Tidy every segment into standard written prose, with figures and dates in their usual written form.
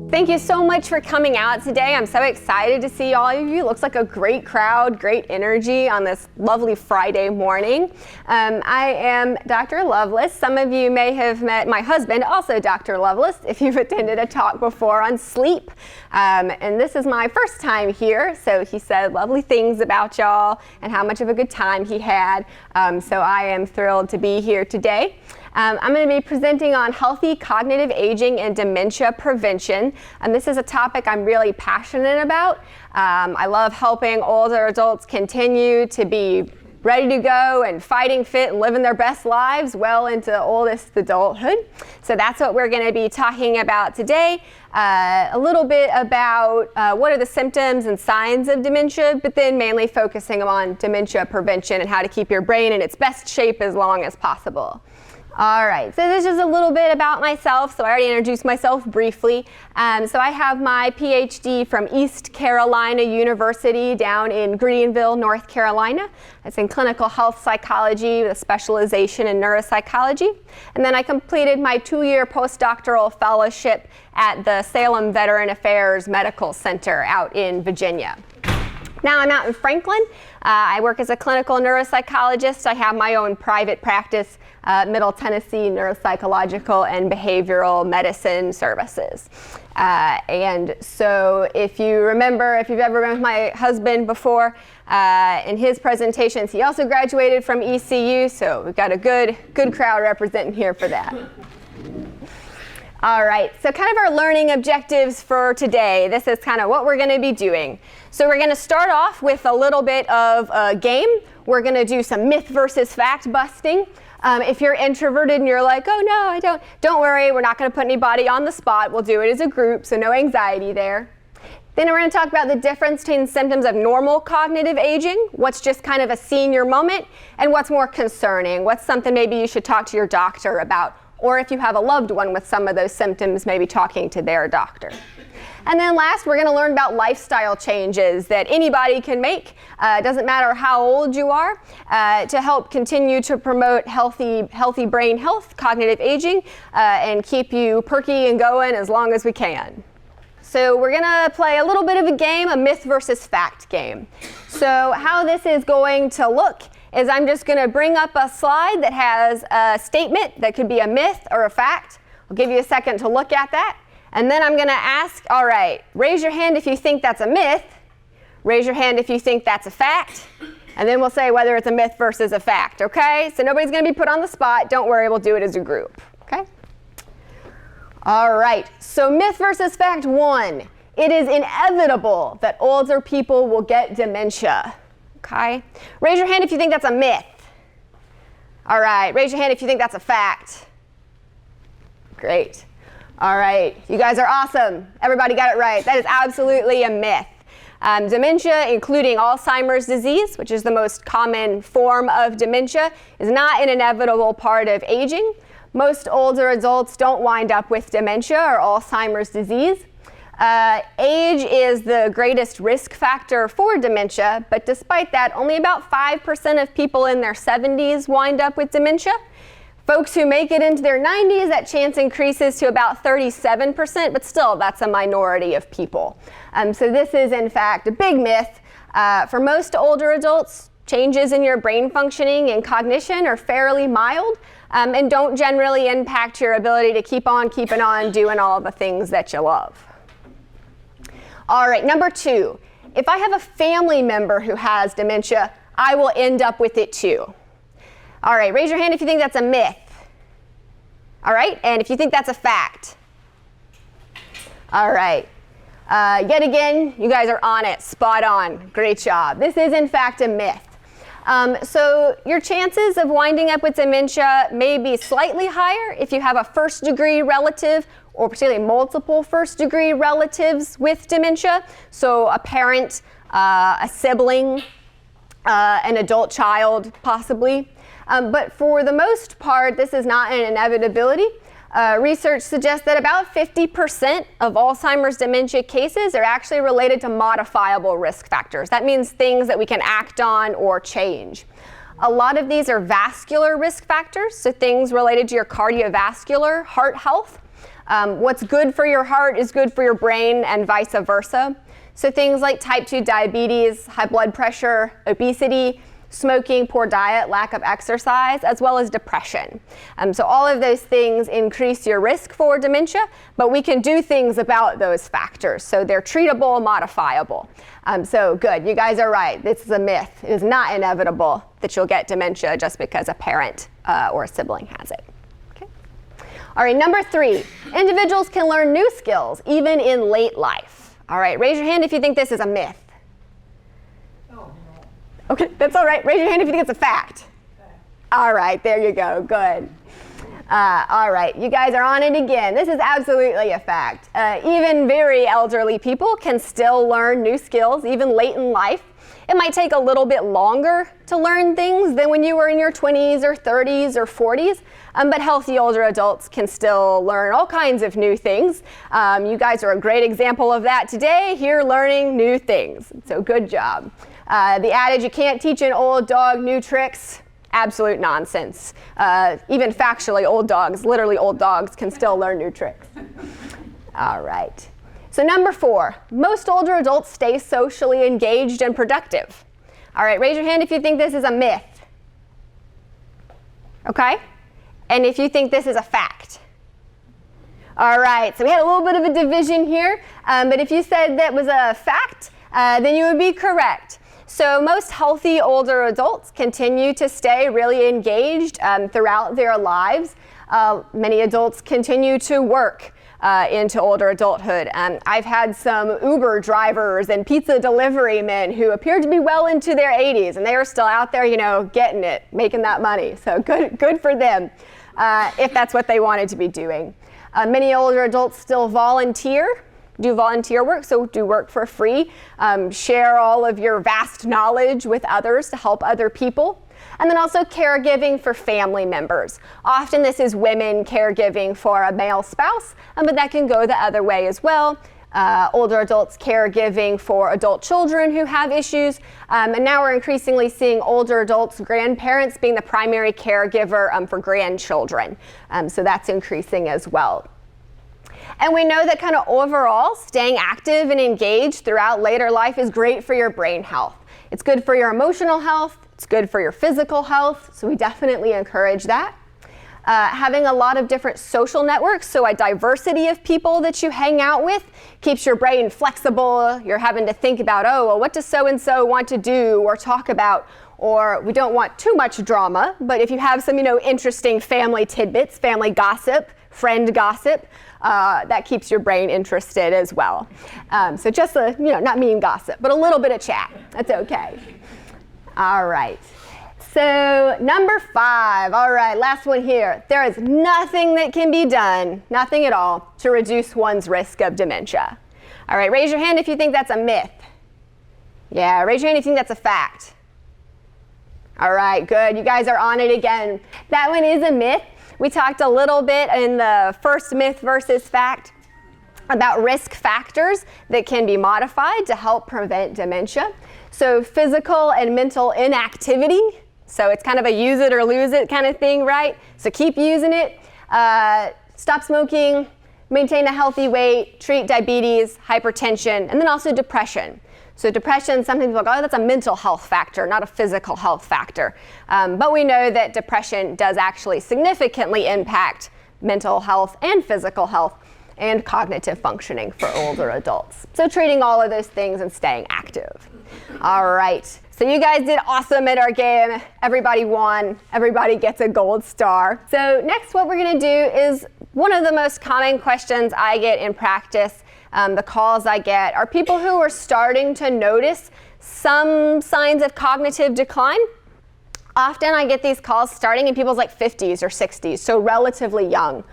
Thank you so much for coming out today. I'm so excited to see all of you. Looks like a great crowd, great energy on this lovely Friday morning. I am Dr. Loveless. Some of you may have met my husband, also Dr. Loveless, if you've attended a talk before on sleep. And this is my first time here, so he said lovely things about y'all and how much of a good time he had. So I am thrilled to be here today. I'm going to be presenting on healthy cognitive aging and dementia prevention. And this is a topic I'm really passionate about. I love helping older adults continue to be ready to go and fighting fit and living their best lives well into oldest adulthood. So that's what we're going to be talking about today. A little bit about what are the symptoms and signs of dementia, but then mainly focusing on dementia prevention and how to keep your brain in its best shape as long as possible. All right, so this is a little bit about myself. So I already introduced myself briefly. So I have my PhD from East Carolina University down in Greenville, North Carolina. It's in clinical health psychology with a specialization in neuropsychology. And then I completed my 2-year postdoctoral fellowship at the Salem Veteran Affairs Medical Center out in Virginia. Now I'm out in Franklin. I work as a clinical neuropsychologist. I have my own private practice, Middle Tennessee Neuropsychological and Behavioral Medicine Services. And so if you've ever been with my husband before, in his presentations, he also graduated from ECU, so we've got a good crowd representing here for that. All right, so kind of our learning objectives for today. This is kind of what we're going to be doing. So we're going to start off with a little bit of a game. We're going to do some myth versus fact busting. If you're introverted and you're like, oh no, don't worry, we're not going to put anybody on the spot. We'll do it as a group, so no anxiety there. Then we're going to talk about the difference between symptoms of normal cognitive aging, what's just kind of a senior moment, and what's more concerning, what's something maybe you should talk to your doctor about. Or if you have a loved one with some of those symptoms, maybe talking to their doctor. And then last, we're going to learn about lifestyle changes that anybody can make, doesn't matter how old you are, to help continue to promote healthy brain health, cognitive aging, and keep you perky and going as long as we can. So we're going to play a little bit of a game, a myth versus fact game. So how this is going to look is I'm just going to bring up a slide that has a statement that could be a myth or a fact. I'll give you a second to look at that. And then I'm going to ask, all right, raise your hand if you think that's a myth. Raise your hand if you think that's a fact. And then we'll say whether it's a myth versus a fact, okay? So nobody's going to be put on the spot. Don't worry, we'll do it as a group, okay? All right, so myth versus fact 1. It is inevitable that older people will get dementia. Okay. Raise your hand if you think that's a myth. All right, raise your hand if you think that's a fact. Great. All right, you guys are awesome. Everybody got it right. That is absolutely a myth. Dementia, including Alzheimer's disease, which is the most common form of dementia, is not an inevitable part of aging. Most older adults don't wind up with dementia or Alzheimer's disease. Age is the greatest risk factor for dementia, but despite that, only about 5% of people in their 70s wind up with dementia. Folks who make it into their 90s, that chance increases to about 37%, but still, that's a minority of people. So this is, in fact, a big myth. For most older adults, changes in your brain functioning and cognition are fairly mild and don't generally impact your ability to keep on keeping on doing all the things that you love. All right, number 2, if I have a family member who has dementia, I will end up with it too. All right, raise your hand if you think that's a myth. All right, and if you think that's a fact. All right, yet again, you guys are on it, spot on, great job. This is in fact a myth. So your chances of winding up with dementia may be slightly higher if you have a first-degree relative or particularly multiple first-degree relatives with dementia. So a parent, a sibling, an adult child, possibly. But for the most part, this is not an inevitability. Research suggests that about 50% of Alzheimer's dementia cases are actually related to modifiable risk factors. That means things that we can act on or change. A lot of these are vascular risk factors, so things related to your cardiovascular, heart health. What's good for your heart is good for your brain and vice versa. So things like type 2 diabetes, high blood pressure, obesity, smoking, poor diet, lack of exercise, as well as depression. So all of those things increase your risk for dementia, but we can do things about those factors. So they're treatable, modifiable. So good, you guys are right. This is a myth. It is not inevitable that you'll get dementia just because a parent or a sibling has it. Okay. All right, number 3, individuals can learn new skills even in late life. All right, raise your hand if you think this is a myth. Okay, that's all right. Raise your hand if you think it's a fact. All right, there you go. Good. All right, you guys are on it again. This is absolutely a fact. Even very elderly people can still learn new skills, even late in life. It might take a little bit longer to learn things than when you were in your 20s or 30s or 40s, but healthy older adults can still learn all kinds of new things. You guys are a great example of that today, here learning new things. So good job. The adage, you can't teach an old dog new tricks, absolute nonsense. Even factually, old dogs, literally old dogs, can still learn new tricks. All right. So number 4, most older adults stay socially engaged and productive. All right, raise your hand if you think this is a myth. Okay? And if you think this is a fact. All right, so we had a little bit of a division here, but if you said that was a fact, then you would be correct. So most healthy older adults continue to stay really engaged throughout their lives. Many adults continue to work into older adulthood. I've had some Uber drivers and pizza delivery men who appeared to be well into their 80s, and they are still out there, you know, getting it, making that money. So good for them, if that's what they wanted to be doing. Many older adults still do volunteer work, so do work for free. Share all of your vast knowledge with others to help other people. And then also caregiving for family members. Often this is women caregiving for a male spouse, but that can go the other way as well. Older adults caregiving for adult children who have issues. And now we're increasingly seeing older adults, grandparents being the primary caregiver for grandchildren. So that's increasing as well. And we know that kind of overall, staying active and engaged throughout later life is great for your brain health. It's good for your emotional health. It's good for your physical health. So we definitely encourage that. Having a lot of different social networks, so a diversity of people that you hang out with, keeps your brain flexible. You're having to think about, oh, well, what does so-and-so want to do or talk about? Or we don't want too much drama, but if you have some, interesting family tidbits, family gossip, friend gossip, that keeps your brain interested as well. So just not mean gossip, but a little bit of chat. That's okay. All right. So number 5, all right, last one here. There is nothing that can be done, nothing at all, to reduce one's risk of dementia. All right, raise your hand if you think that's a myth. Yeah, raise your hand if you think that's a fact. All right, good. You guys are on it again. That one is a myth. We talked a little bit in the first myth versus fact about risk factors that can be modified to help prevent dementia. So physical and mental inactivity. So it's kind of a use it or lose it kind of thing, right? So keep using it. Stop smoking, maintain a healthy weight, treat diabetes, hypertension, and then also depression. So depression, some people go, oh, that's a mental health factor, not a physical health factor. But we know that depression does actually significantly impact mental health and physical health and cognitive functioning for older adults. So treating all of those things and staying active. All right, so you guys did awesome at our game. Everybody won. Everybody gets a gold star. So next what we're gonna do is one of the most common questions I get in practice, the calls I get, are people who are starting to notice some signs of cognitive decline. Often I get these calls starting in people's 50s or 60s, so relatively young.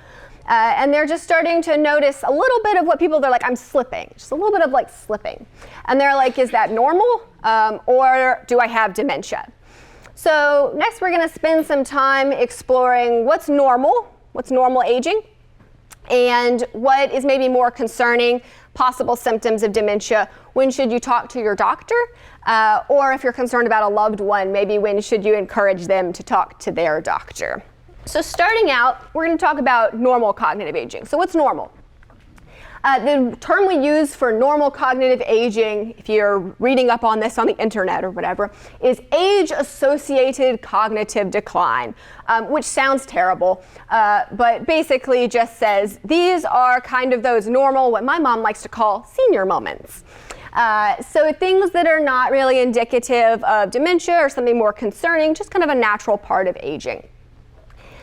And they're just starting to notice a little bit of what they're like, I'm slipping, just a little bit of slipping. And they're like, is that normal? Or do I have dementia? So next we're gonna spend some time exploring what's normal aging, and what is maybe more concerning, possible symptoms of dementia. When should you talk to your doctor? Or if you're concerned about a loved one, maybe when should you encourage them to talk to their doctor? So starting out, we're going to talk about normal cognitive aging. So what's normal? The term we use for normal cognitive aging, if you're reading up on this on the internet or whatever, is age-associated cognitive decline, which sounds terrible, but basically just says these are kind of those normal, what my mom likes to call senior moments. So things that are not really indicative of dementia or something more concerning, just kind of a natural part of aging.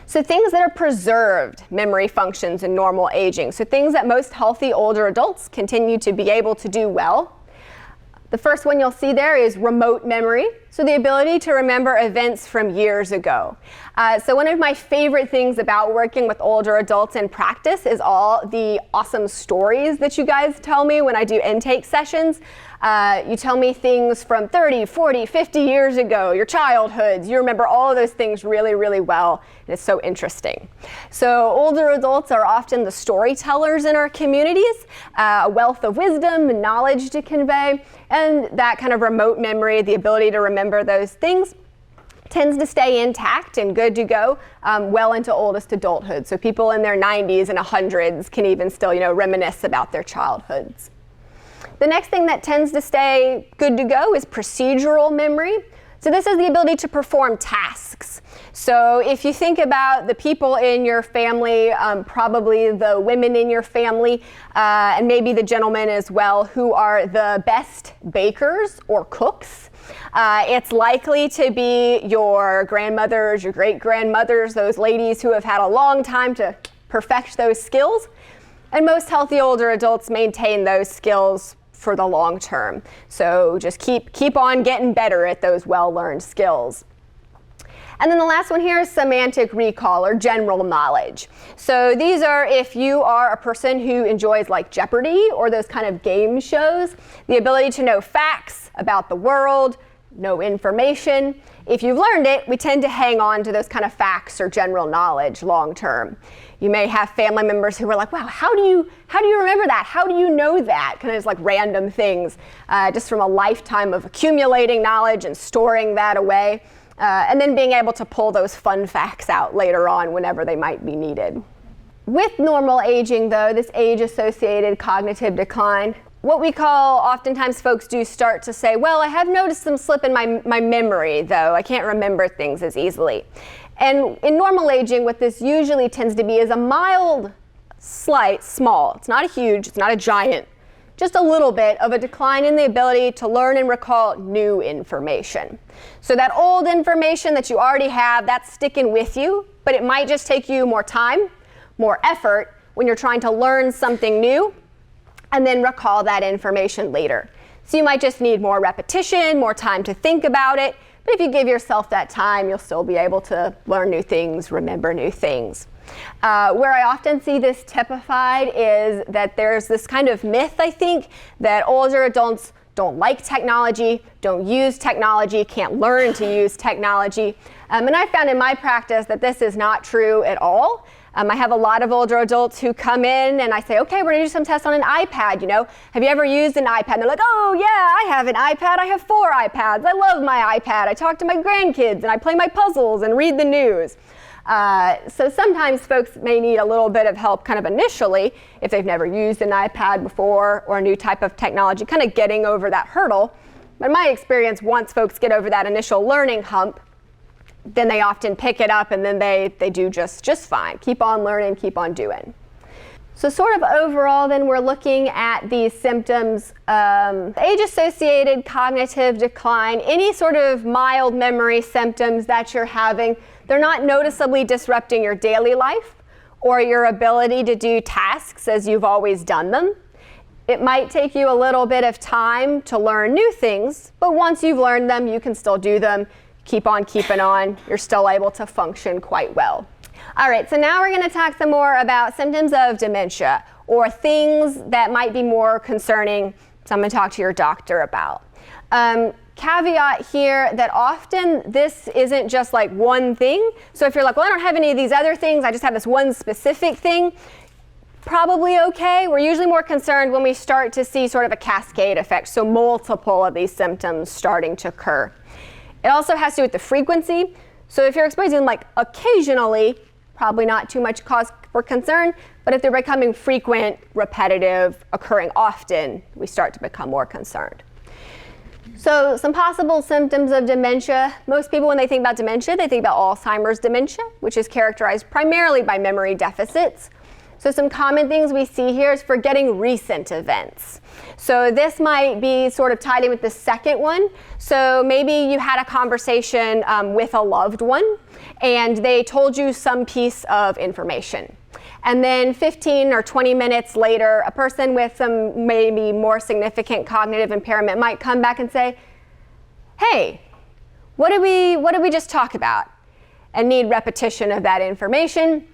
So things that are preserved memory functions in normal aging. So things that most healthy older adults continue to be able to do well. The first one you'll see there is remote memory. So the ability to remember events from years ago. So one of my favorite things about working with older adults in practice is all the awesome stories that you guys tell me when I do intake sessions. You tell me things from 30, 40, 50 years ago, your childhoods. You remember all of those things really, really well. And it's so interesting. So older adults are often the storytellers in our communities, a wealth of wisdom and knowledge to convey, and that kind of remote memory, the ability to remember those things, tends to stay intact and good to go well into oldest adulthood. So people in their 90s and 100s can even still, reminisce about their childhoods. The next thing that tends to stay good to go is procedural memory. So this is the ability to perform tasks. So if you think about the people in your family, probably the women in your family, and maybe the gentlemen as well, who are the best bakers or cooks, it's likely to be your grandmothers, your great-grandmothers, those ladies who have had a long time to perfect those skills. And most healthy older adults maintain those skills for the long term. So just keep on getting better at those well-learned skills. And then the last one here is semantic recall or general knowledge. So these are if you are a person who enjoys like Jeopardy or those kind of game shows, the ability to know facts about the world, know information. If you've learned it, we tend to hang on to those kind of facts or general knowledge long term. You may have family members who are like, wow, how do you remember that? How do you know that? Kind of just like random things, just from a lifetime of accumulating knowledge and storing that away, and then being able to pull those fun facts out later on whenever they might be needed. With normal aging though, this age-associated cognitive decline, what we call, oftentimes folks do start to say, well, I have noticed some slip in my memory though. I can't remember things as easily. And in normal aging, what this usually tends to be is a mild, slight, small. It's not a huge, it's not a giant, just a little bit of a decline in the ability to learn and recall new information. So that old information that you already have, that's sticking with you, but it might just take you more time, more effort when you're trying to learn something new and then recall that information later. So you might just need more repetition, more time to think about it. But if you give yourself that time, you'll still be able to learn new things, remember new things. Where I often see this typified is that there's this kind of myth, I think, that older adults don't like technology, don't use technology, can't learn to use technology. And I found in my practice that this is not true at all. I have a lot of older adults who come in and I say, okay, we're gonna do some tests on an iPad, Have you ever used an iPad? And they're like, oh yeah, I have an iPad. I have 4 iPads. I love my iPad. I talk to my grandkids and I play my puzzles and read the news. So sometimes folks may need a little bit of help kind of initially if they've never used an iPad before or a new type of technology, kind of getting over that hurdle. But in my experience, once folks get over that initial learning hump, then they often pick it up and then they do just fine. Keep on learning, keep on doing. So sort of overall then we're looking at these symptoms, age-associated cognitive decline, any sort of mild memory symptoms that you're having, they're not noticeably disrupting your daily life or your ability to do tasks as you've always done them. It might take you a little bit of time to learn new things, but once you've learned them, you can still do them. Keep on keeping on, you're still able to function quite well. All right, so now we're going to talk some more about symptoms of dementia or things that might be more concerning, so I'm going to talk to your doctor about. Caveat here that often this isn't just like one thing. So if you're like, well, I don't have any of these other things, I just have this one specific thing, probably okay. We're usually more concerned when we start to see sort of a cascade effect, so multiple of these symptoms starting to occur. It also has to do with the frequency. So if you're experiencing like occasionally, probably not too much cause for concern, but if they're becoming frequent, repetitive, occurring often, we start to become more concerned. So some possible symptoms of dementia. Most people, when they think about dementia, they think about Alzheimer's dementia, which is characterized primarily by memory deficits. So some common things we see here is forgetting recent events. So this might be sort of tied in with the second one. So maybe you had a conversation with a loved one and they told you some piece of information. And then 15 or 20 minutes later, a person with some maybe more significant cognitive impairment might come back and say, hey, what did we just talk about? And need repetition of that information.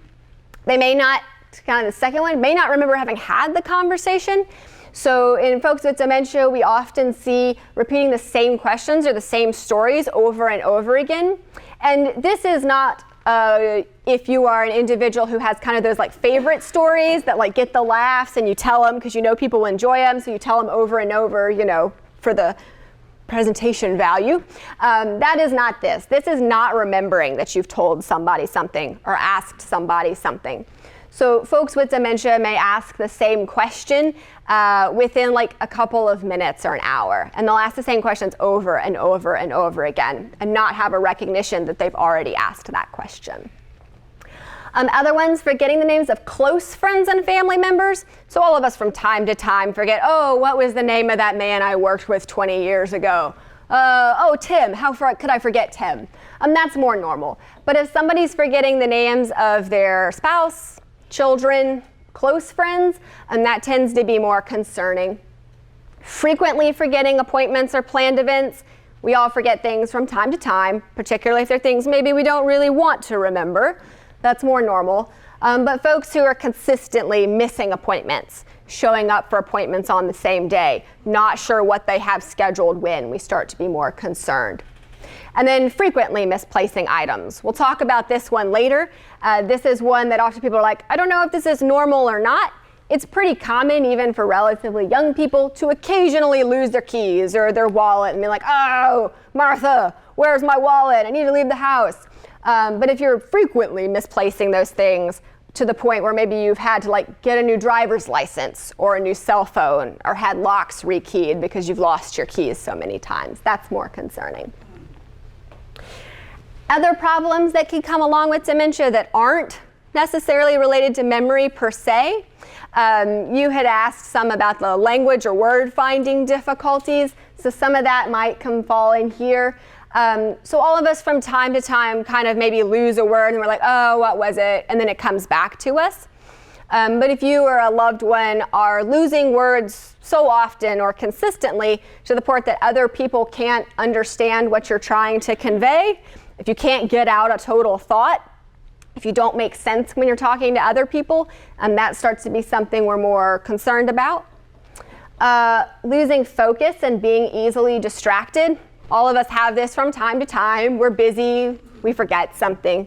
They may not, kind of the second one, may not remember having had the conversation. So in folks with dementia, we often see repeating the same questions or the same stories over and over again. And this is not if you are an individual who has kind of those like favorite stories that like get the laughs and you tell them because you know people will enjoy them, so you tell them over and over, you know, for the presentation value. That is not this. This is not remembering that you've told somebody something or asked somebody something. So folks with dementia may ask the same question within like a couple of minutes or an hour. And they'll ask the same questions over and over and over again and not have a recognition that they've already asked that question. Other ones, forgetting the names of close friends and family members. So all of us from time to time forget, oh, what was the name of that man I worked with 20 years ago? Oh, Tim, how could I forget Tim? That's more normal. But if somebody's forgetting the names of their spouse, children, close friends, that tends to be more concerning. Frequently forgetting appointments or planned events. We all forget things from time to time, particularly if they're things maybe we don't really want to remember. That's more normal. But folks who are consistently missing appointments, showing up for appointments on the same day, not sure what they have scheduled when, we start to be more concerned. And then frequently misplacing items. We'll talk about this one later. This is one that often people are like, I don't know if this is normal or not. It's pretty common, even for relatively young people, to occasionally lose their keys or their wallet and be like, oh, Martha, where's my wallet? I need to leave the house. But if you're frequently misplacing those things to the point where maybe you've had to like get a new driver's license or a new cell phone or had locks rekeyed because you've lost your keys so many times, that's more concerning. Other problems that can come along with dementia that aren't necessarily related to memory per se. You had asked some about the language or word finding difficulties, so some of that might fall in here. So all of us from time to time kind of maybe lose a word and we're like, oh, what was it? And then it comes back to us. But if you or a loved one are losing words so often or consistently to the point that other people can't understand what you're trying to convey, if you can't get out a total thought, if you don't make sense when you're talking to other people, that starts to be something we're more concerned about. Losing focus and being easily distracted. All of us have this from time to time. We're busy, we forget something.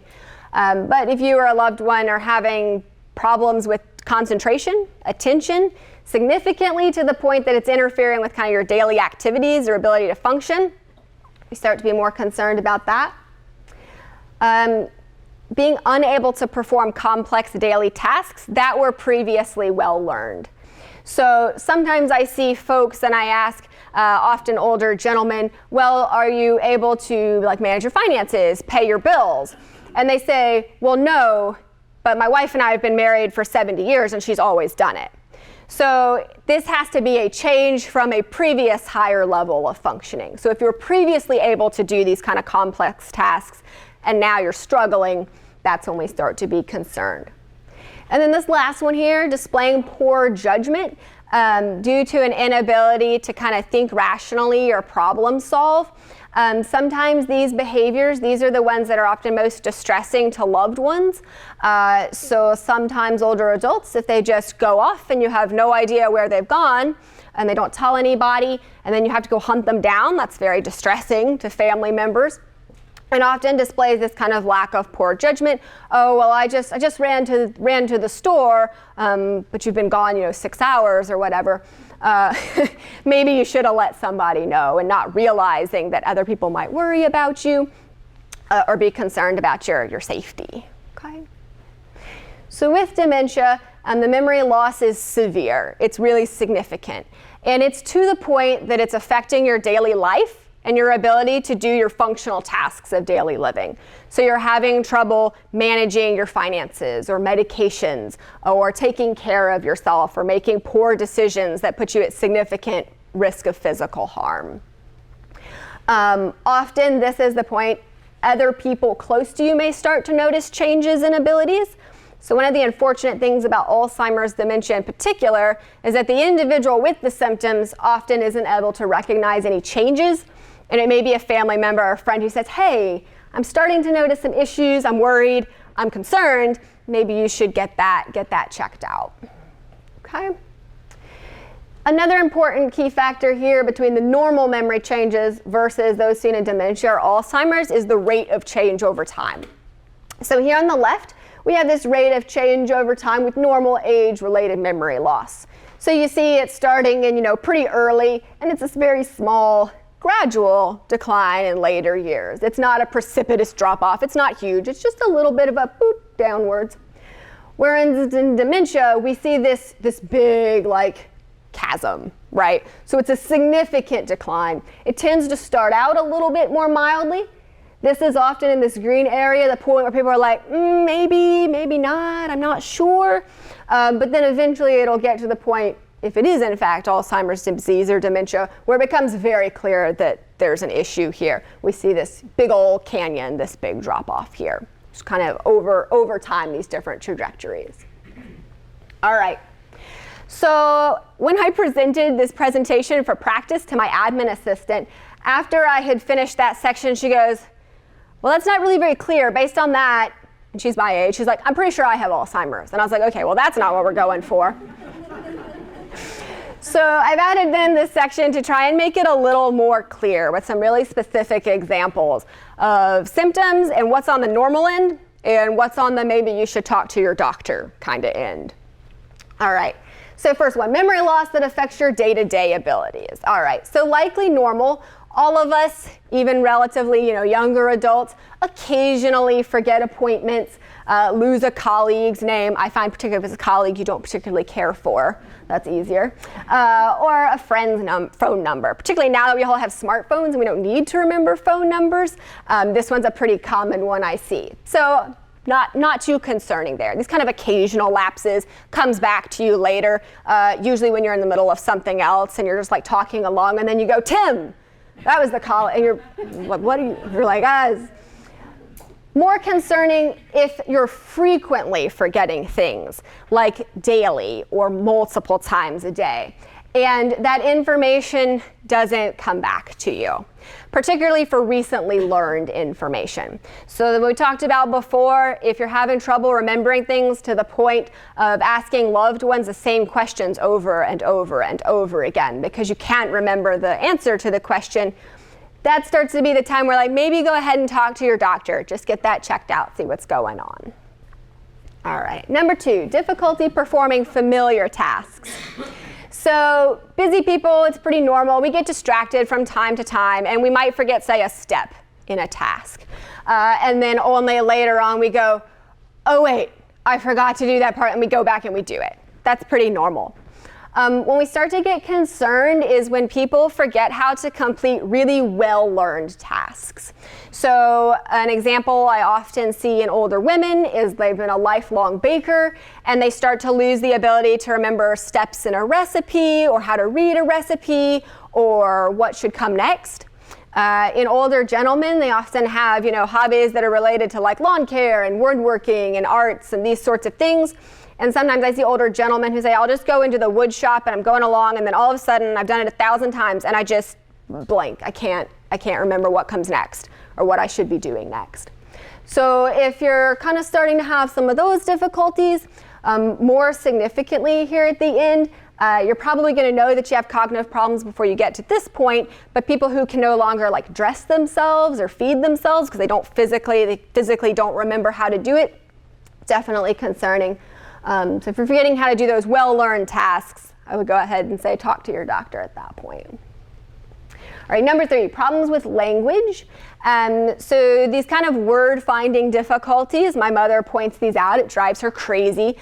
But if you or a loved one are having problems with concentration, attention, significantly to the point that it's interfering with kind of your daily activities or ability to function, we start to be more concerned about that. Being unable to perform complex daily tasks that were previously well learned. So sometimes I see folks and I ask, often older gentlemen, well, are you able to like manage your finances, pay your bills? And they say, well, no, but my wife and I have been married for 70 years and she's always done it. So this has to be a change from a previous higher level of functioning. So if you were previously able to do these kind of complex tasks and now you're struggling, that's when we start to be concerned. And then this last one here, displaying poor judgment due to an inability to kind of think rationally or problem solve. Sometimes these behaviors, these are the ones that are often most distressing to loved ones. So sometimes older adults, if they just go off and you have no idea where they've gone and they don't tell anybody, and then you have to go hunt them down, that's very distressing to family members. And often displays this kind of lack of poor judgment. Oh, well, I just ran to the store, but you've been gone, 6 hours or whatever. Maybe you should have let somebody know, and not realizing that other people might worry about you or be concerned about your safety. Okay. So with dementia, the memory loss is severe. It's really significant. And it's to the point that it's affecting your daily life and your ability to do your functional tasks of daily living. So you're having trouble managing your finances or medications or taking care of yourself or making poor decisions that put you at significant risk of physical harm. Often this is the point other people close to you may start to notice changes in abilities. So one of the unfortunate things about Alzheimer's dementia in particular is that the individual with the symptoms often isn't able to recognize any changes. And it may be a family member or a friend who says, hey, I'm starting to notice some issues, I'm worried, I'm concerned, maybe you should get that checked out. Okay? Another important key factor here between the normal memory changes versus those seen in dementia or Alzheimer's is the rate of change over time. So here on the left, we have this rate of change over time with normal age-related memory loss. So you see it starting in, pretty early, and it's this very small, gradual decline in later years. It's not a precipitous drop-off. It's not huge. It's just a little bit of a boop downwards. Whereas in dementia, we see this big, chasm, right? So it's a significant decline. It tends to start out a little bit more mildly. This is often in this green area, the point where people are like, maybe, maybe not, I'm not sure. But then eventually it'll get to the point, if it is in fact Alzheimer's disease or dementia, where it becomes very clear that there's an issue here. We see this big old canyon, this big drop off here. Just kind of over time, these different trajectories. All right. So when I presented this presentation for practice to my admin assistant, after I had finished that section, she goes, well, that's not really very clear. Based on that, and she's my age, she's like, I'm pretty sure I have Alzheimer's. And I was like, okay, well, that's not what we're going for. So I've added then this section to try and make it a little more clear with some really specific examples of symptoms and what's on the normal end and what's on the maybe you should talk to your doctor kind of end. All right. So first one, memory loss that affects your day-to-day abilities. All right, so likely normal. All of us, even relatively younger adults, occasionally forget appointments, lose a colleague's name. I find particularly if it's a colleague you don't particularly care for. That's easier. Or a friend's phone number. Particularly now that we all have smartphones and we don't need to remember phone numbers. This one's a pretty common one I see. So not too concerning there. These kind of occasional lapses comes back to you later, usually when you're in the middle of something else and you're just talking along and then you go, Tim, that was the call, and you're like, more concerning if you're frequently forgetting things, like daily or multiple times a day, and that information doesn't come back to you, particularly for recently learned information. So we talked about before, if you're having trouble remembering things to the point of asking loved ones the same questions over and over and over again because you can't remember the answer to the question, that starts to be the time where maybe go ahead and talk to your doctor. Just get that checked out, see what's going on. All right, number 2, difficulty performing familiar tasks. So busy people, it's pretty normal. We get distracted from time to time, and we might forget, say, a step in a task. And then only later on we go, oh wait, I forgot to do that part, and we go back and we do it. That's pretty normal. When we start to get concerned is when people forget how to complete really well-learned tasks. So an example I often see in older women is they've been a lifelong baker and they start to lose the ability to remember steps in a recipe or how to read a recipe or what should come next. In older gentlemen, they often have, hobbies that are related to lawn care and woodworking and arts and these sorts of things. And sometimes I see older gentlemen who say, I'll just go into the wood shop and I'm going along, and then all of a sudden I've done it 1,000 times and I just blank. I can't remember what comes next or what I should be doing next. So if you're kind of starting to have some of those difficulties, more significantly here at the end, you're probably going to know that you have cognitive problems before you get to this point, but people who can no longer dress themselves or feed themselves because they physically don't remember how to do it, definitely concerning. So if you're forgetting how to do those well-learned tasks, I would go ahead and say talk to your doctor at that point. All right, number 3, problems with language. So these kind of word finding difficulties, my mother points these out, it drives her crazy.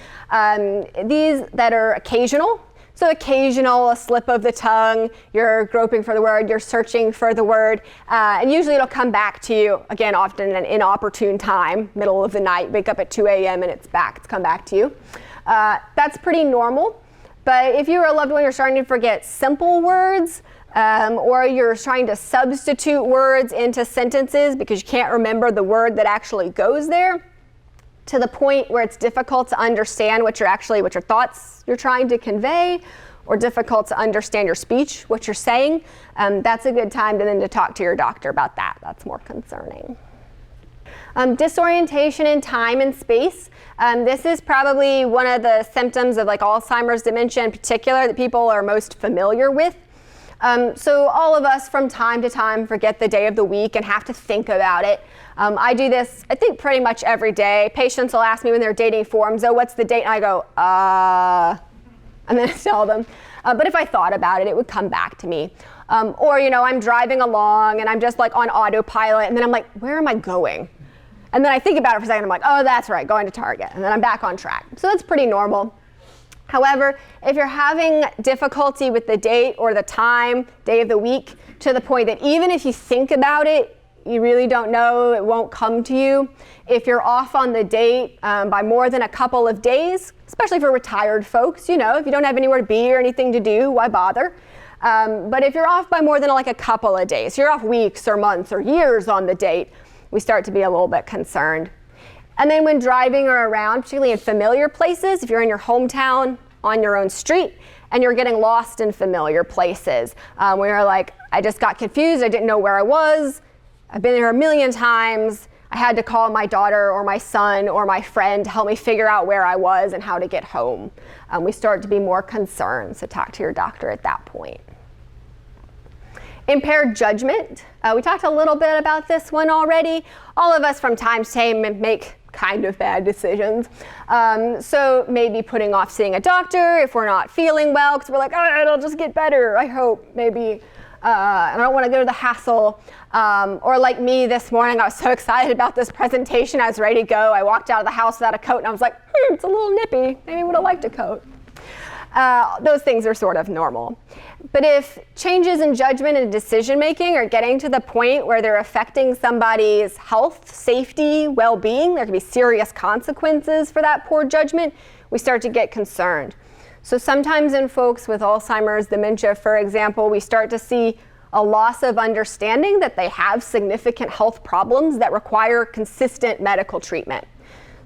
These that are occasional. So occasional, a slip of the tongue, you're groping for the word, you're searching for the word, and usually it'll come back to you, again, often an inopportune time, middle of the night, wake up at 2 a.m. and it's come back to you. That's pretty normal, but if you or a loved one, you're starting to forget simple words, or you're trying to substitute words into sentences because you can't remember the word that actually goes there, to the point where it's difficult to understand what your thoughts you're trying to convey, or difficult to understand your speech, what you're saying, that's a good time to talk to your doctor about that. That's more concerning. Disorientation in time and space. This is probably one of the symptoms of like Alzheimer's dementia in particular that people are most familiar with. So all of us from time to time forget the day of the week and have to think about it. I do this, I think, pretty much every day. Patients will ask me when they're dating forms, oh, what's the date? And I go, and then I tell them. But if I thought about it, it would come back to me. Or, I'm driving along and I'm just like on autopilot, and then I'm like, where am I going? And then I think about it for a second, I'm like, oh, that's right, going to Target. And then I'm back on track. So that's pretty normal. However, if you're having difficulty with the date or the time, day of the week, to the point that even if you think about it, you really don't know, it won't come to you. If you're off on the date by more than a couple of days, especially for retired folks, if you don't have anywhere to be or anything to do, why bother? But if you're off by more than like a couple of days, you're off weeks or months or years on the date, we start to be a little bit concerned. And then when driving or around, particularly in familiar places, if you're in your hometown, on your own street, and you're getting lost in familiar places, where you're like, I just got confused, I didn't know where I was, I've been there a million times, I had to call my daughter or my son or my friend to help me figure out where I was and how to get home. We start to be more concerned, so talk to your doctor at that point. Impaired judgment. We talked a little bit about this one already. All of us from time to time make kind of bad decisions. So maybe putting off seeing a doctor if we're not feeling well, because we're like, oh, it'll just get better, I hope, maybe. And I don't want to go to the hassle. Or like me this morning, I was so excited about this presentation, I was ready to go. I walked out of the house without a coat, and I was like, it's a little nippy. Maybe I would have liked a coat. Those things are sort of normal. But if changes in judgment and decision making are getting to the point where they're affecting somebody's health, safety, well-being, there can be serious consequences for that poor judgment, we start to get concerned. So sometimes in folks with Alzheimer's dementia, for example, we start to see a loss of understanding that they have significant health problems that require consistent medical treatment.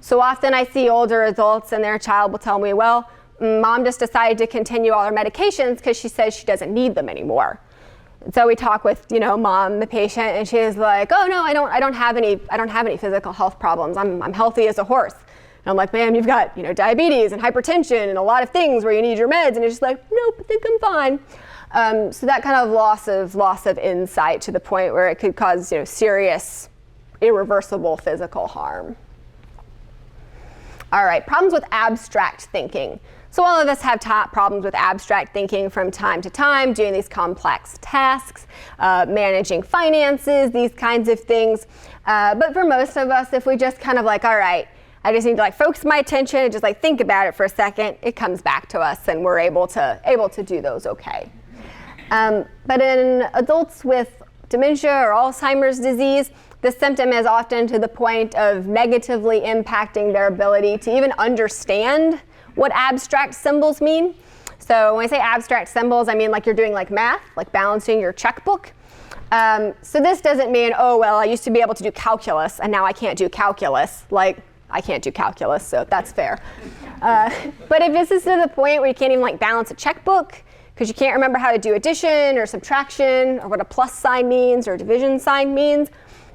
So often I see older adults and their child will tell me, well, mom just decided to continue all her medications because she says she doesn't need them anymore. So we talk with, mom, the patient, and she's like, oh no, I don't have any physical health problems. I'm healthy as a horse. And I'm like, ma'am, you've got, diabetes and hypertension and a lot of things where you need your meds. And you're just like, nope, I think I'm fine. So that kind of loss of insight to the point where it could cause, serious, irreversible physical harm. All right, problems with abstract thinking. So all of us have problems with abstract thinking from time to time, doing these complex tasks, managing finances, these kinds of things. But for most of us, if we just kind of like, all right, I just need to focus my attention and just think about it for a second, it comes back to us and we're able to do those okay. But in adults with dementia or Alzheimer's disease, the symptom is often to the point of negatively impacting their ability to even understand what abstract symbols mean. So when I say abstract symbols, I mean like you're doing math, like balancing your checkbook. So this doesn't mean, oh, well, I used to be able to do calculus and now I can't do calculus. I can't do calculus, so that's fair. But if this is to the point where you can't even balance a checkbook because you can't remember how to do addition or subtraction or what a plus sign means or division sign means,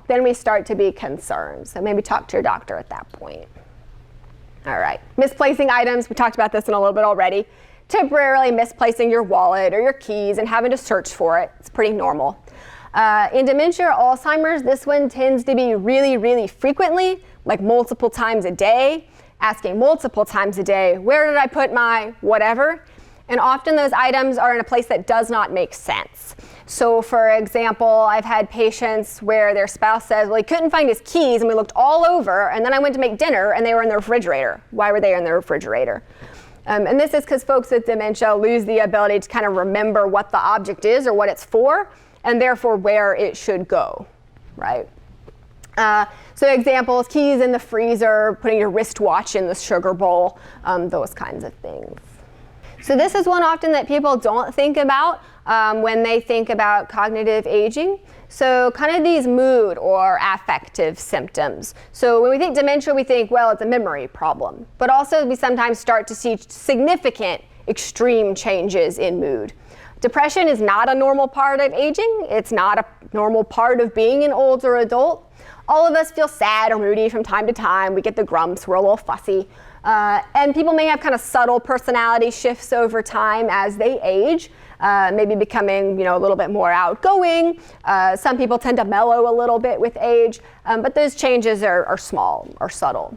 then we start to be concerned. So maybe talk to your doctor at that point. All right, misplacing items, we talked about this in a little bit already. Temporarily misplacing your wallet or your keys and having to search for it, it's pretty normal. In dementia or Alzheimer's, this one tends to be really, really frequently, multiple times a day, asking multiple times a day, where did I put my whatever? And often those items are in a place that does not make sense. So for example, I've had patients where their spouse says, well, he couldn't find his keys and we looked all over, and then I went to make dinner and they were in the refrigerator. Why were they in the refrigerator? And this is because folks with dementia lose the ability to kind of remember what the object is or what it's for, and therefore where it should go, right? So examples, keys in the freezer, putting your wristwatch in the sugar bowl, those kinds of things. So this is one often that people don't think about when they think about cognitive aging. So kind of these mood or affective symptoms. So when we think dementia, we think, well, it's a memory problem. But also we sometimes start to see significant extreme changes in mood. Depression is not a normal part of aging. It's not a normal part of being an older adult. All of us feel sad or moody from time to time. We get the grumps, we're a little fussy. And people may have kind of subtle personality shifts over time as they age, maybe becoming, a little bit more outgoing. Some people tend to mellow a little bit with age, but those changes are small or subtle.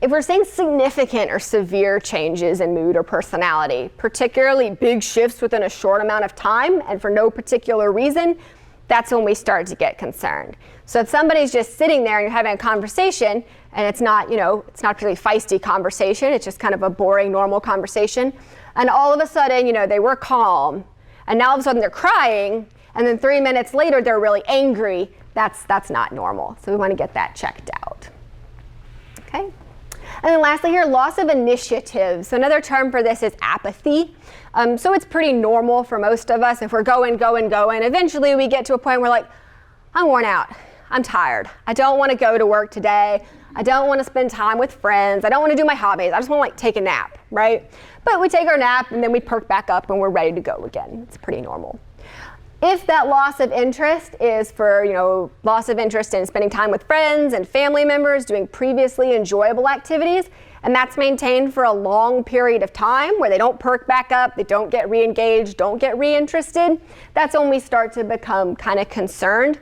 If we're seeing significant or severe changes in mood or personality, particularly big shifts within a short amount of time and for no particular reason, that's when we start to get concerned. So if somebody's just sitting there and you're having a conversation and it's not, it's not really feisty conversation, it's just kind of a boring, normal conversation, and all of a sudden, they were calm, and now all of a sudden they're crying, and then 3 minutes later they're really angry, that's not normal. So we want to get that checked out. Okay? And then lastly here, loss of initiative. So another term for this is apathy. So it's pretty normal for most of us. If we're going, eventually we get to a point where like, I'm worn out, I'm tired, I don't want to go to work today, I don't want to spend time with friends, I don't want to do my hobbies, I just want to take a nap, right? But we take our nap and then we perk back up and we're ready to go again. It's pretty normal. If that loss of interest is for, loss of interest in spending time with friends and family members, doing previously enjoyable activities, and that's maintained for a long period of time where they don't perk back up, they don't get re-engaged, don't get reinterested, that's when we start to become kind of concerned.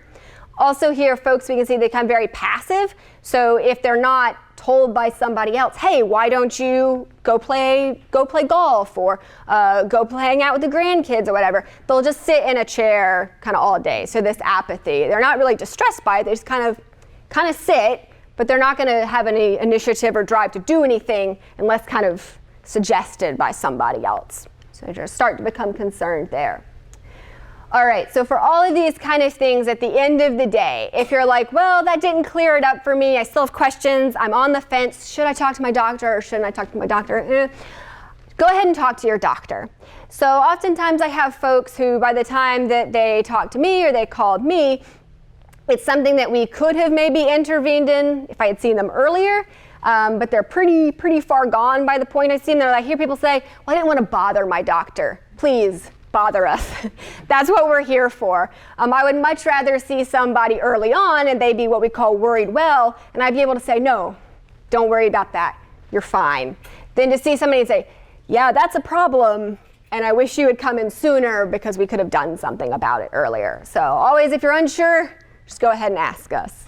Also here, folks, we can see they become very passive. So if they're not told by somebody else, hey, why don't you go play golf or go hang out with the grandkids or whatever, they'll just sit in a chair kind of all day. So this apathy, they're not really distressed by it, they just kind of sit, but they're not going to have any initiative or drive to do anything unless kind of suggested by somebody else. So they just start to become concerned there. All right, so for all of these kind of things at the end of the day, if you're like, well, that didn't clear it up for me, I still have questions, I'm on the fence, should I talk to my doctor or shouldn't I talk to my doctor? Go ahead and talk to your doctor. So oftentimes I have folks who, by the time that they talk to me or they called me, it's something that we could have maybe intervened in if I had seen them earlier, but they're pretty far gone by the point I see them. I hear people say, well, I didn't want to bother my doctor. Please bother us. That's what we're here for. I would much rather see somebody early on and they be what we call worried well, and I'd be able to say, no, don't worry about that, you're fine. Than to see somebody and say, yeah, that's a problem, and I wish you would come in sooner because we could have done something about it earlier. So always, if you're unsure, just go ahead and ask us.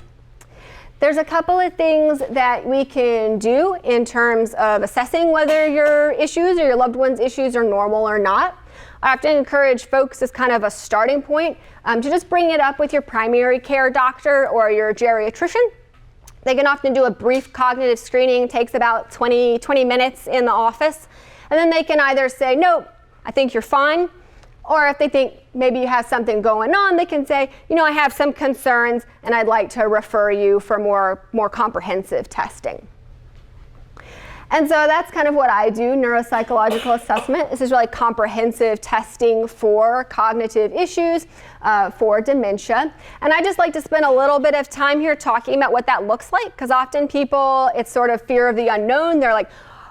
There's a couple of things that we can do in terms of assessing whether your issues or your loved one's issues are normal or not. I often encourage folks as kind of a starting point to just bring it up with your primary care doctor or your geriatrician. They can often do a brief cognitive screening, takes about 20 minutes in the office, and then they can either say, nope, I think you're fine, or if they think maybe you have something going on, they can say, I have some concerns and I'd like to refer you for more comprehensive testing. And so that's kind of what I do, neuropsychological assessment. This is really comprehensive testing for cognitive issues, for dementia. And I just like to spend a little bit of time here talking about what that looks like, because often people, it's sort of fear of the unknown. They're like,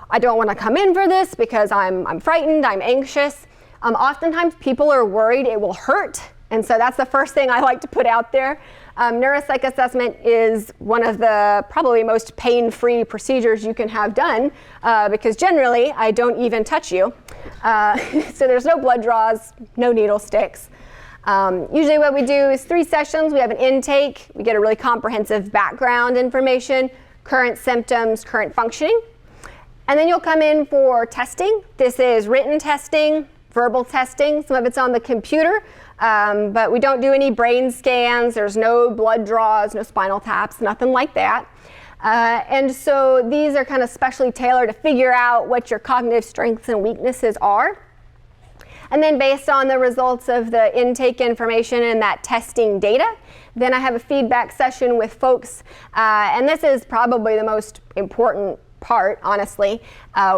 I don't want to come in for this because I'm frightened, I'm anxious. Oftentimes people are worried it will hurt. And so that's the first thing I like to put out there. Neuropsych assessment is one of the probably most pain-free procedures you can have done because generally I don't even touch you. So there's no blood draws, no needle sticks. Usually what we do is 3 sessions. We have an intake. We get a really comprehensive background information, current symptoms, current functioning. And then you'll come in for testing. This is written testing, verbal testing. Some of it's on the computer, but we don't do any brain scans. There's no blood draws, no spinal taps, nothing like that. And so these are kind of specially tailored to figure out what your cognitive strengths and weaknesses are. And then based on the results of the intake information and that testing data, then I have a feedback session with folks. And this is probably the most important part, honestly.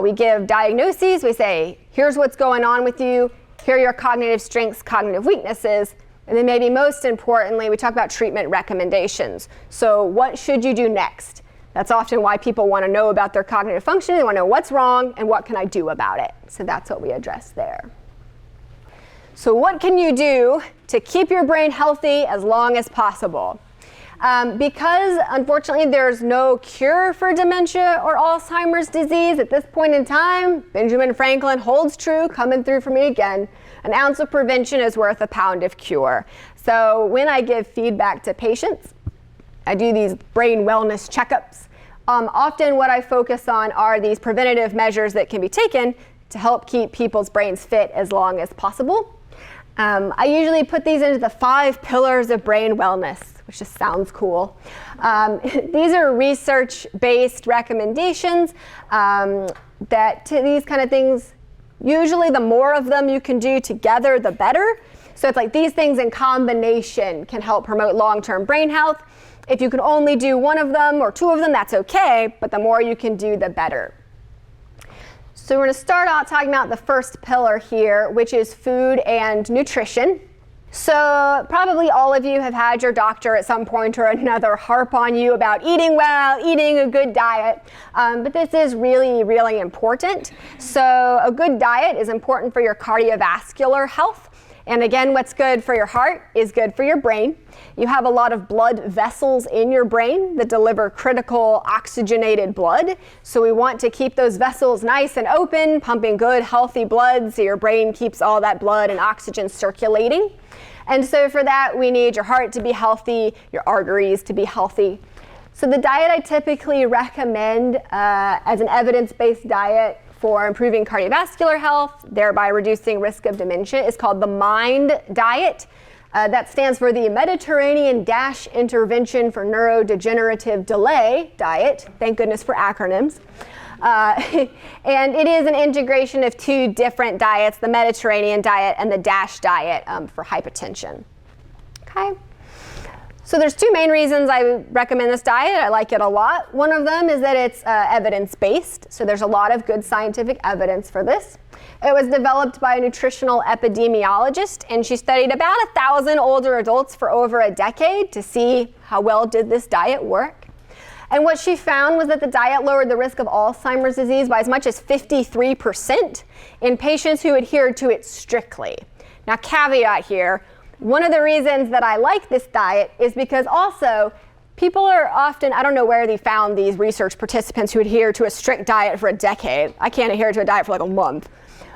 We give diagnoses. We say, here's what's going on with you. Here are your cognitive strengths, cognitive weaknesses. And then maybe most importantly, we talk about treatment recommendations. So what should you do next? That's often why people want to know about their cognitive function. They want to know what's wrong and what can I do about it. So that's what we address there. So what can you do to keep your brain healthy as long as possible? Because unfortunately there's no cure for dementia or Alzheimer's disease at this point in time, Benjamin Franklin holds true, coming through for me again, an ounce of prevention is worth a pound of cure. So when I give feedback to patients, I do these brain wellness checkups. Often what I focus on are these preventative measures that can be taken to help keep people's brains fit as long as possible. I usually put these into the 5 pillars of brain wellness, which just sounds cool. These are research-based recommendations that to these kind of things, usually the more of them you can do together, the better. So it's like these things in combination can help promote long-term brain health. If you can only do one of them or 2 of them, that's okay, but the more you can do, the better. So we're going to start out talking about the first pillar here, which is food and nutrition. So probably all of you have had your doctor at some point or another harp on you about eating well, eating a good diet, but this is really, really important. So a good diet is important for your cardiovascular health. And again, what's good for your heart is good for your brain. You have a lot of blood vessels in your brain that deliver critical oxygenated blood. So we want to keep those vessels nice and open, pumping good, healthy blood so your brain keeps all that blood and oxygen circulating. And so for that, we need your heart to be healthy, your arteries to be healthy. So the diet I typically recommend as an evidence-based diet for improving cardiovascular health, thereby reducing risk of dementia, is called the MIND diet. That stands for the Mediterranean Intervention for Neurodegenerative Delay diet. Thank goodness for acronyms. And it is an integration of 2 different diets, the Mediterranean diet and the DASH diet for hypertension. Okay. So there's 2 main reasons I recommend this diet. I like it a lot. One of them is that it's evidence-based, so there's a lot of good scientific evidence for this. It was developed by a nutritional epidemiologist, and she studied about 1,000 older adults for over a decade to see how well did this diet work. And what she found was that the diet lowered the risk of Alzheimer's disease by as much as 53% in patients who adhered to it strictly. Now, caveat here, one of the reasons that I like this diet is because also people are often, I don't know where they found these research participants who adhere to a strict diet for a decade. I can't adhere to a diet for like a month.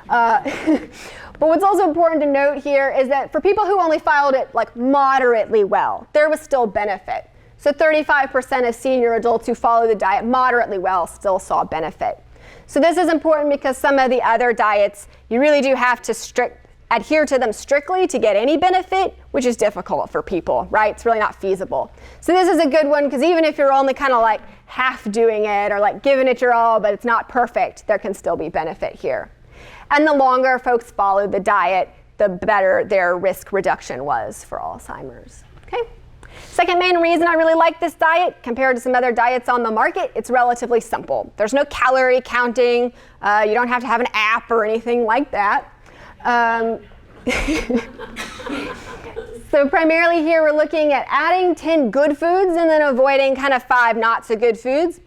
But what's also important to note here is that for people who only followed it like moderately well, there was still benefit. So 35% of senior adults who followed the diet moderately well still saw benefit. So this is important because some of the other diets, you really do have to adhere to them strictly to get any benefit, which is difficult for people, right? It's really not feasible. So this is a good one because even if you're only kind of like half doing it or like giving it your all, but it's not perfect, there can still be benefit here. And the longer folks followed the diet, the better their risk reduction was for Alzheimer's. Okay. Second main reason I really like this diet compared to some other diets on the market, it's relatively simple. There's no calorie counting. You don't have to have an app or anything like that. So primarily here we're looking at adding 10 good foods and then avoiding kind of 5 not so good foods.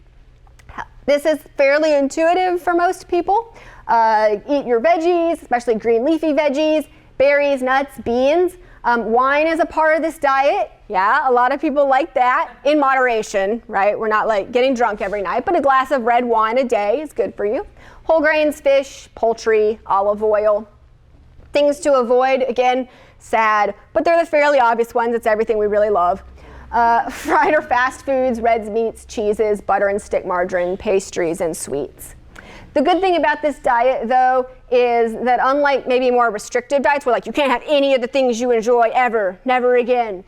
This is fairly intuitive for most people. Eat your veggies, especially green leafy veggies, berries, nuts, beans. Wine is a part of this diet. Yeah, a lot of people like that in moderation, right? We're not like getting drunk every night, but a glass of red wine a day is good for you. Whole grains, fish, poultry, olive oil. Things to avoid, again, sad, but they're the fairly obvious ones. It's everything we really love. Fried or fast foods, red meats, cheeses, butter and stick margarine, pastries, and sweets. The good thing about this diet, though, is that unlike maybe more restrictive diets where like you can't have any of the things you enjoy ever, never again,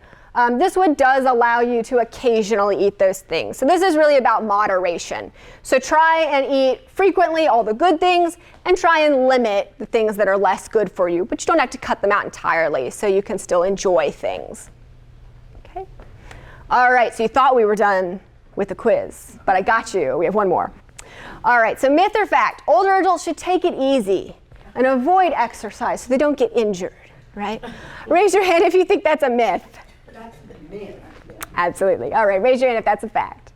this one does allow you to occasionally eat those things. So this is really about moderation. So try and eat frequently all the good things and try and limit the things that are less good for you, but you don't have to cut them out entirely so you can still enjoy things. Okay. All right, so you thought we were done with the quiz, but I got you. We have one more. All right, so myth or fact, older adults should take it easy and avoid exercise so they don't get injured, right? Raise your hand if you think that's a myth. That's the myth. Absolutely. All right, raise your hand if that's a fact.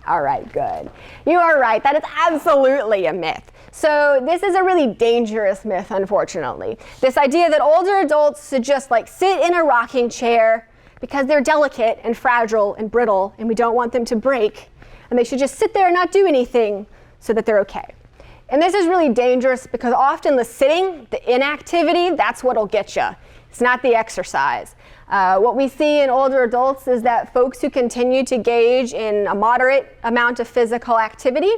All right, good. You are right. That is absolutely a myth. So this is a really dangerous myth, unfortunately. This idea that older adults should just like sit in a rocking chair because they're delicate and fragile and brittle and we don't want them to break, and they should just sit there and not do anything so that they're okay. And this is really dangerous because often the sitting, the inactivity, that's what'll get you. It's not the exercise. What we see in older adults is that folks who continue to engage in a moderate amount of physical activity,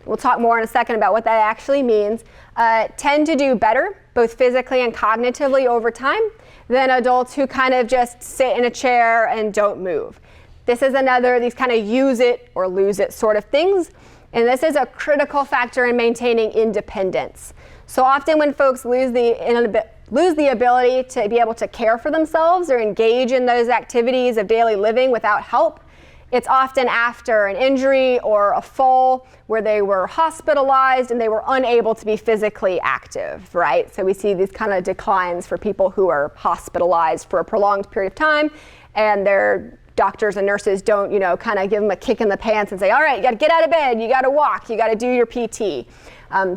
we'll talk more in a second about what that actually means, tend to do better, both physically and cognitively over time, than adults who kind of just sit in a chair and don't move. This is another of these kind of use it or lose it sort of things, and this is a critical factor in maintaining independence. So often when folks lose the ability to be able to care for themselves or engage in those activities of daily living without help, it's often after an injury or a fall where they were hospitalized and they were unable to be physically active, right? So we see these kind of declines for people who are hospitalized for a prolonged period of time, and their doctors and nurses don't, kind of give them a kick in the pants and say, all right, you got to get out of bed, you got to walk, you got to do your PT.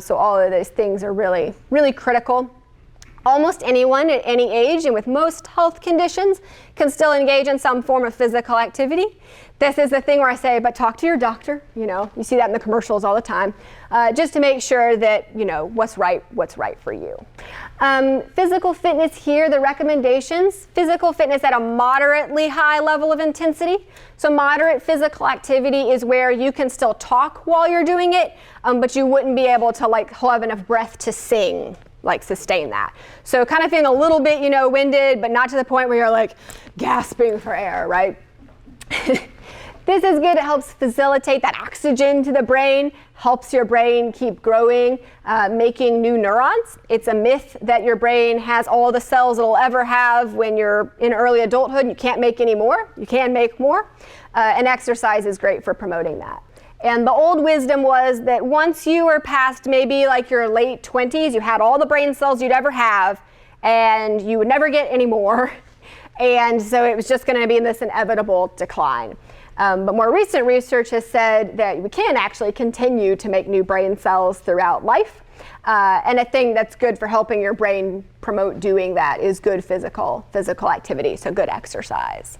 So all of those things are really, really critical. Almost anyone at any age and with most health conditions can still engage in some form of physical activity. This is the thing where I say, but talk to your doctor. You see that in the commercials all the time, just to make sure that what's right for you. Physical fitness here, the recommendations, physical fitness at a moderately high level of intensity. So moderate physical activity is where you can still talk while you're doing it, but you wouldn't be able to have enough breath to sing. Sustain that. So kind of feeling a little bit, winded, but not to the point where you're gasping for air, right? This is good. It helps facilitate that oxygen to the brain, helps your brain keep growing, making new neurons. It's a myth that your brain has all the cells it'll ever have when you're in early adulthood and you can't make any more. You can make more. And exercise is great for promoting that. And the old wisdom was that once you were past maybe your late 20s, you had all the brain cells you'd ever have, and you would never get any more. And so it was just going to be in this inevitable decline. But more recent research has said that we can actually continue to make new brain cells throughout life. And a thing that's good for helping your brain promote doing that is good physical activity, so good exercise.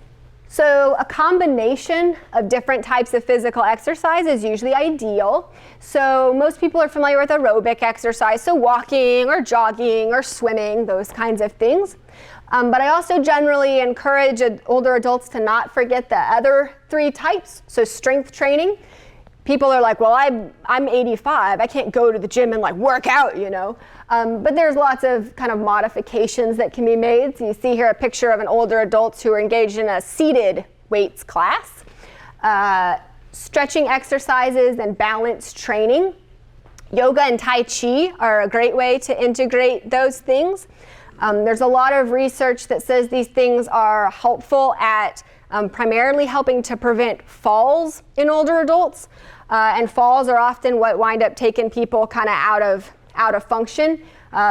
So a combination of different types of physical exercise is usually ideal. So most people are familiar with aerobic exercise, so walking or jogging or swimming, those kinds of things. But I also generally encourage older adults to not forget the other three types. So strength training. People are like, well, I'm 85. I can't go to the gym and work out, But there's lots of kind of modifications that can be made. So you see here a picture of an older adult who are engaged in a seated weights class. Stretching exercises and balance training. Yoga and Tai Chi are a great way to integrate those things. There's a lot of research that says these things are helpful at primarily helping to prevent falls in older adults. And falls are often what wind up taking people kind of out of function.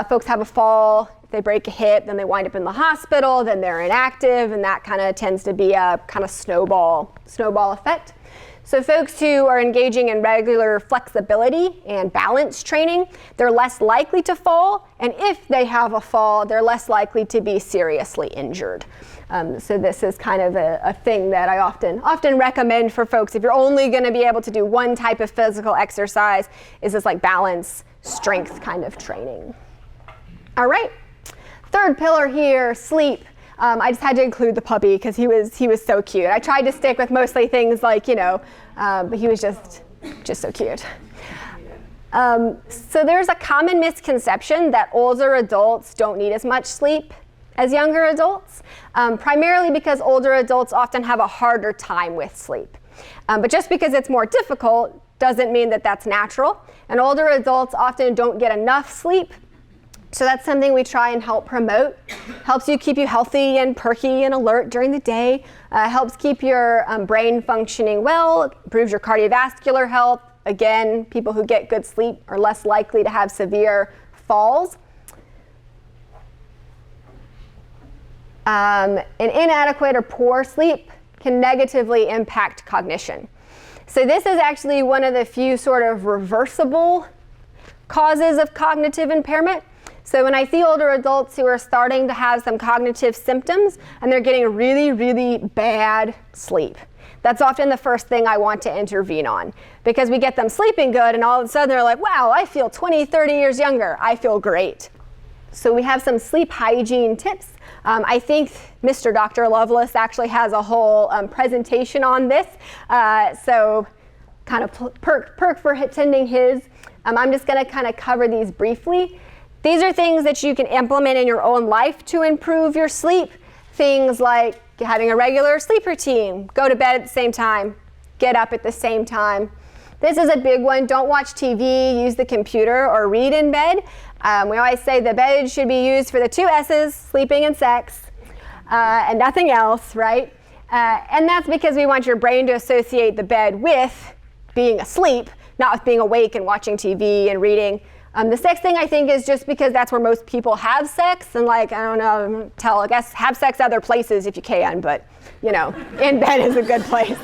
Folks have a fall, if they break a hip, then they wind up in the hospital, then they're inactive, and that kind of tends to be a kind of snowball effect. So folks who are engaging in regular flexibility and balance training, they're less likely to fall, and if they have a fall, they're less likely to be seriously injured. So this is kind of a thing that I often recommend for folks. If you're only going to be able to do one type of physical exercise, is this balance, strength kind of training. All right, third pillar here, sleep. I just had to include the puppy because he was so cute. I tried to stick with mostly things but he was just so cute. So there's a common misconception that older adults don't need as much sleep as younger adults, primarily because older adults often have a harder time with sleep. But just because it's more difficult doesn't mean that that's natural. And older adults often don't get enough sleep. So that's something we try and help promote. Helps you keep you healthy and perky and alert during the day. Helps keep your brain functioning well, improves your cardiovascular health. Again, people who get good sleep are less likely to have severe falls. An inadequate or poor sleep can negatively impact cognition. So this is actually one of the few sort of reversible causes of cognitive impairment. So when I see older adults who are starting to have some cognitive symptoms and they're getting really, really bad sleep, that's often the first thing I want to intervene on, because we get them sleeping good and all of a sudden they're like, wow, I feel 20, 30 years younger. I feel great. So we have some sleep hygiene tips. I think Mr. Dr. Loveless actually has a whole presentation on this. So kind of perk for attending his. I'm just going to kind of cover these briefly. These are things that you can implement in your own life to improve your sleep. Things like having a regular sleep routine, go to bed at the same time, get up at the same time. This is a big one. Don't watch TV, use the computer, or read in bed. We always say the bed should be used for the 2 S's, sleeping and sex, and nothing else, right? And that's because we want your brain to associate the bed with being asleep, not with being awake and watching TV and reading. The sex thing, I think, is just because that's where most people have sex, and like, I don't know, I guess have sex other places if you can, but, you know, in bed is a good place.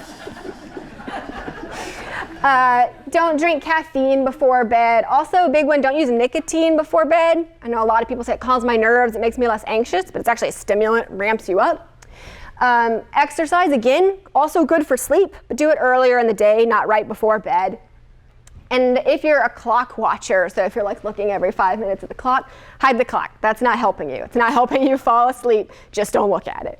Don't drink caffeine before bed. Also, a big one, don't use nicotine before bed. I know a lot of people say it calms my nerves, it makes me less anxious, but it's actually a stimulant, ramps you up. Exercise, again, also good for sleep, but do it earlier in the day, not right before bed. And if you're a clock watcher, so if you're like looking every 5 minutes at the clock, hide the clock. That's not helping you. It's not helping you fall asleep. Just don't look at it.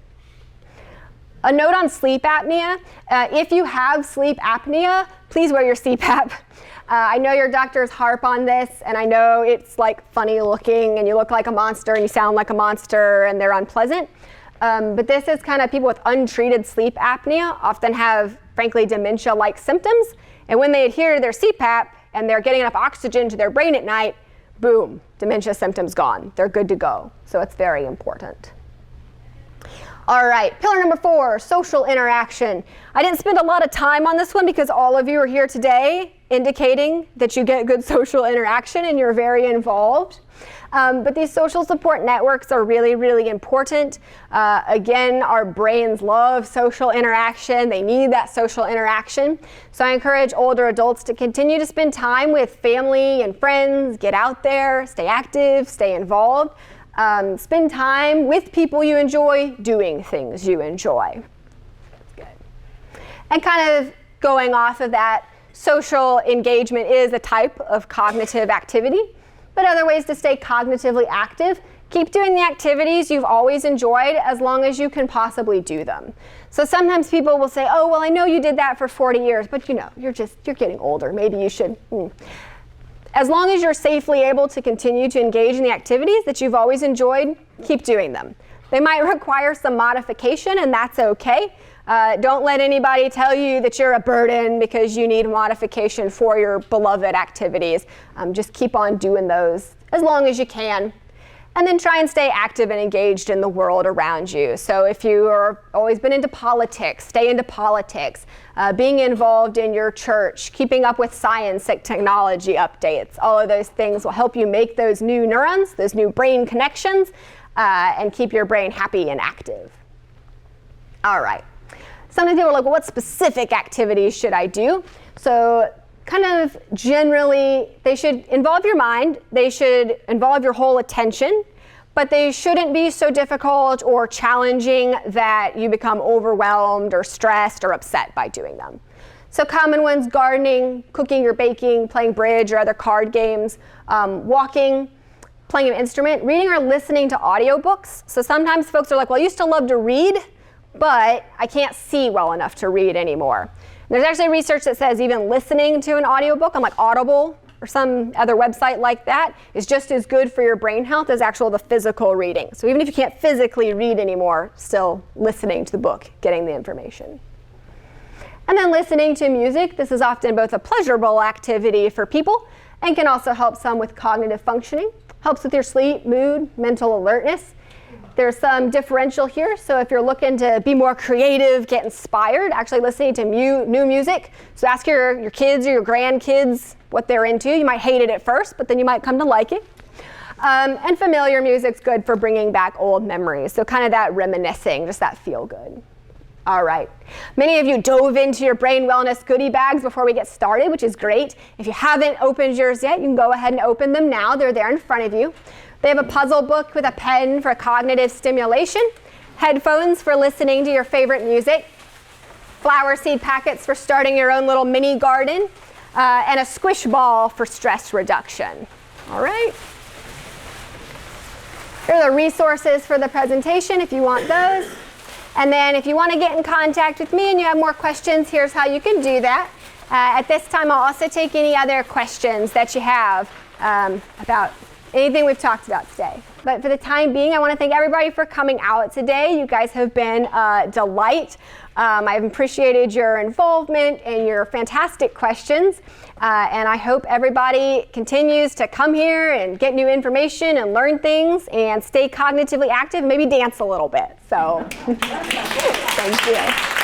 A note on sleep apnea. If you have sleep apnea, please wear your CPAP. I know your doctors harp on this, and I know it's like funny looking, and you look like a monster, and you sound like a monster, and they're unpleasant. But this is kind of people with untreated sleep apnea often have, frankly, dementia-like symptoms. And when they adhere to their CPAP and they're getting enough oxygen to their brain at night, boom, dementia symptoms gone. They're good to go. So it's very important. All right, pillar number 4, social interaction. I didn't spend a lot of time on this one because all of you are here today indicating that you get good social interaction and you're very involved. But these social support networks are really, really important. Again, our brains love social interaction. They need that social interaction. So I encourage older adults to continue to spend time with family and friends, get out there, stay active, stay involved. Spend time with people you enjoy, doing things you enjoy. That's good. And kind of going off of that, social engagement is a type of cognitive activity. But other ways to stay cognitively active, keep doing the activities you've always enjoyed as long as you can possibly do them. So sometimes people will say, oh, well, I know you did that for 40 years, but you know, you're getting older. Maybe you should. As long as you're safely able to continue to engage in the activities that you've always enjoyed, keep doing them. They might require some modification, and that's okay. Don't let anybody tell you that you're a burden because you need modification for your beloved activities. Just keep on doing those as long as you can. And then try and stay active and engaged in the world around you. So if you are always been into politics, stay into politics. Being involved in your church, keeping up with science and technology updates. All of those things will help you make those new neurons, those new brain connections, and keep your brain happy and active. All right. Sometimes people are like, well, what specific activities should I do? So kind of generally, they should involve your mind, they should involve your whole attention, but they shouldn't be so difficult or challenging that you become overwhelmed or stressed or upset by doing them. So common ones, gardening, cooking or baking, playing bridge or other card games, walking, playing an instrument, reading or listening to audiobooks. So sometimes folks are like, well, I used to love to read, but I can't see well enough to read anymore. There's actually research that says even listening to an audiobook on like Audible, or some other website like that is just as good for your brain health as the physical reading. So even if you can't physically read anymore, still listening to the book, getting the information. And then listening to music, this is often both a pleasurable activity for people and can also help some with cognitive functioning. Helps with your sleep, mood, mental alertness. There's some differential here, so if you're looking to be more creative, get inspired, actually listening to new music. So ask your kids or your grandkids what they're into. You might hate it at first, but then you might come to like it. And familiar music's good for bringing back old memories. So kind of that reminiscing, just that feel good. All right. Many of you dove into your brain wellness goodie bags before we get started, which is great. If you haven't opened yours yet, you can go ahead and open them now. They're there in front of you. They have a puzzle book with a pen for cognitive stimulation, headphones for listening to your favorite music, flower seed packets for starting your own little mini garden, and a squish ball for stress reduction. All right. Here are the resources for the presentation if you want those. And then if you want to get in contact with me and you have more questions, here's how you can do that. At this time, I'll also take any other questions that you have about anything we've talked about today. But for the time being, I want to thank everybody for coming out today. You guys have been a delight. I've appreciated your involvement and your fantastic questions. And I hope everybody continues to come here and get new information and learn things and stay cognitively active, maybe dance a little bit. So thank you.